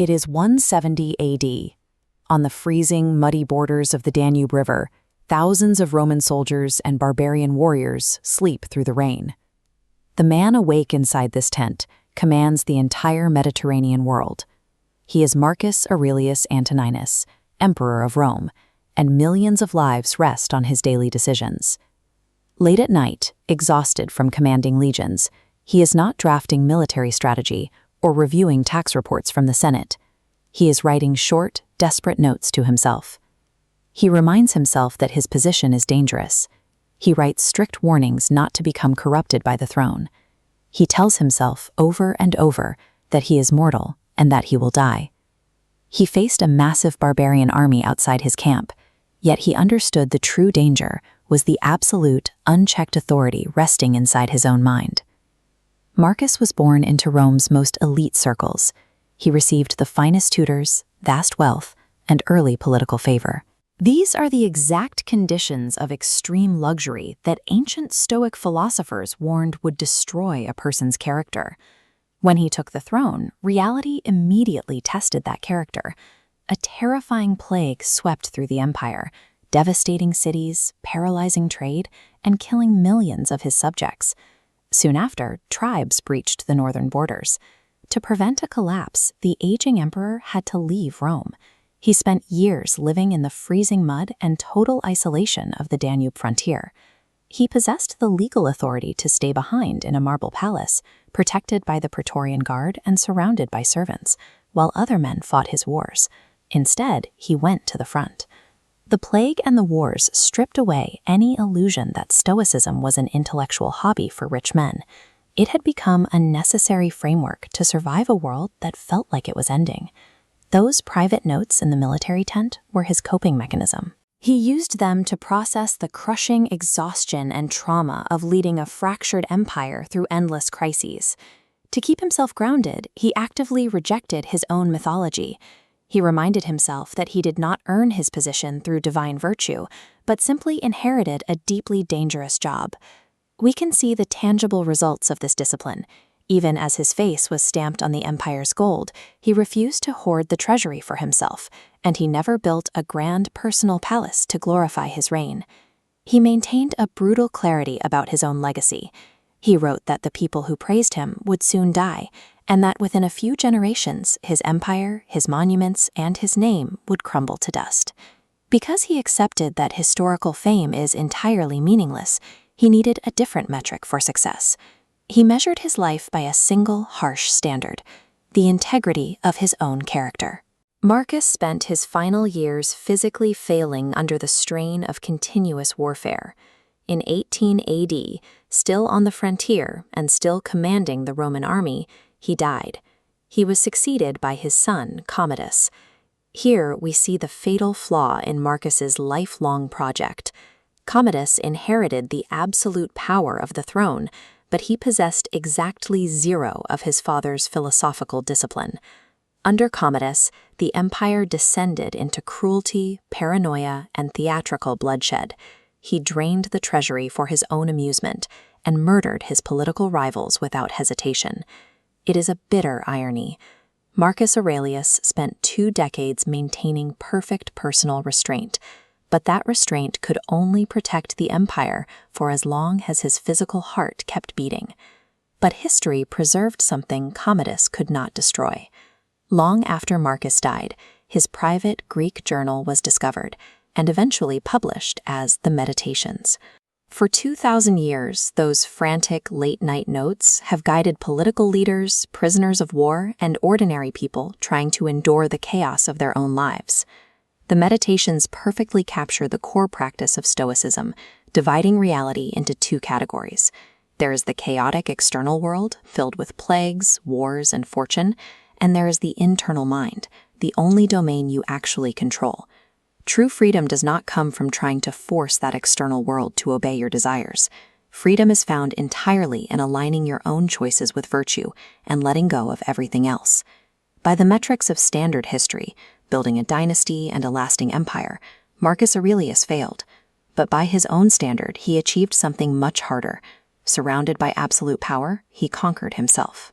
It is 170 AD. On the freezing, muddy borders of the Danube River, thousands of Roman soldiers and barbarian warriors sleep through the rain. The man awake inside this tent commands the entire Mediterranean world. He is Marcus Aurelius Antoninus, Emperor of Rome, and millions of lives rest on his daily decisions. Late at night, exhausted from commanding legions, he is not drafting military strategy or reviewing tax reports from the Senate. He is writing short, desperate notes to himself. He reminds himself that his position is dangerous. He writes strict warnings not to become corrupted by the throne. He tells himself over and over that he is mortal and that he will die. He faced a massive barbarian army outside his camp, yet he understood the true danger was the absolute, unchecked authority resting inside his own mind. Marcus was born into Rome's most elite circles. He received the finest tutors, vast wealth, and early political favor. These are the exact conditions of extreme luxury that ancient Stoic philosophers warned would destroy a person's character. When he took the throne, reality immediately tested that character. A terrifying plague swept through the empire, devastating cities, paralyzing trade, and killing millions of his subjects. Soon after, tribes breached the northern borders. To prevent a collapse, the aging emperor had to leave Rome. He spent years living in the freezing mud and total isolation of the Danube frontier. He possessed the legal authority to stay behind in a marble palace, protected by the Praetorian Guard and surrounded by servants, while other men fought his wars. Instead, he went to the front. The plague and the wars stripped away any illusion that Stoicism was an intellectual hobby for rich men. It had become a necessary framework to survive a world that felt like it was ending. Those private notes in the military tent were his coping mechanism. He used them to process the crushing exhaustion and trauma of leading a fractured empire through endless crises. To keep himself grounded, he actively rejected his own mythology. He reminded himself that he did not earn his position through divine virtue, but simply inherited a deeply dangerous job. We can see the tangible results of this discipline. Even as his face was stamped on the empire's gold, he refused to hoard the treasury for himself, and he never built a grand personal palace to glorify his reign. He maintained a brutal clarity about his own legacy. He wrote that the people who praised him would soon die, and that within a few generations, his empire, his monuments, and his name would crumble to dust. Because he accepted that historical fame is entirely meaningless, he needed a different metric for success. He measured his life by a single harsh standard: the integrity of his own character. Marcus spent his final years physically failing under the strain of continuous warfare. In 18 AD, still on the frontier and still commanding the Roman army, he died. He was succeeded by his son, Commodus. Here we see the fatal flaw in Marcus's lifelong project. Commodus inherited the absolute power of the throne, but he possessed exactly zero of his father's philosophical discipline. Under Commodus, the empire descended into cruelty, paranoia, and theatrical bloodshed. He drained the treasury for his own amusement and murdered his political rivals without hesitation. It is a bitter irony. Marcus Aurelius spent 2 decades maintaining perfect personal restraint, but that restraint could only protect the empire for as long as his physical heart kept beating. But history preserved something Commodus could not destroy. Long after Marcus died, his private Greek journal was discovered and eventually published as the Meditations. For 2,000 years, those frantic late-night notes have guided political leaders, prisoners of war, and ordinary people trying to endure the chaos of their own lives. The Meditations perfectly capture the core practice of Stoicism, dividing reality into 2 categories. There is the chaotic external world, filled with plagues, wars, and fortune, and there is the internal mind, the only domain you actually control. True freedom does not come from trying to force that external world to obey your desires. Freedom is found entirely in aligning your own choices with virtue and letting go of everything else. By the metrics of standard history, building a dynasty and a lasting empire, Marcus Aurelius failed. But by his own standard, he achieved something much harder. Surrounded by absolute power, he conquered himself.